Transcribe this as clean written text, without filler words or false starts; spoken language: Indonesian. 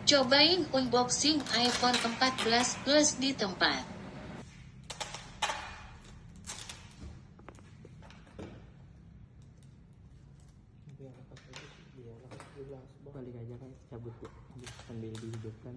Cobain unboxing iPhone 14 Plus di tempat. Balik aja kan cabut ya, sambil dihidupkan.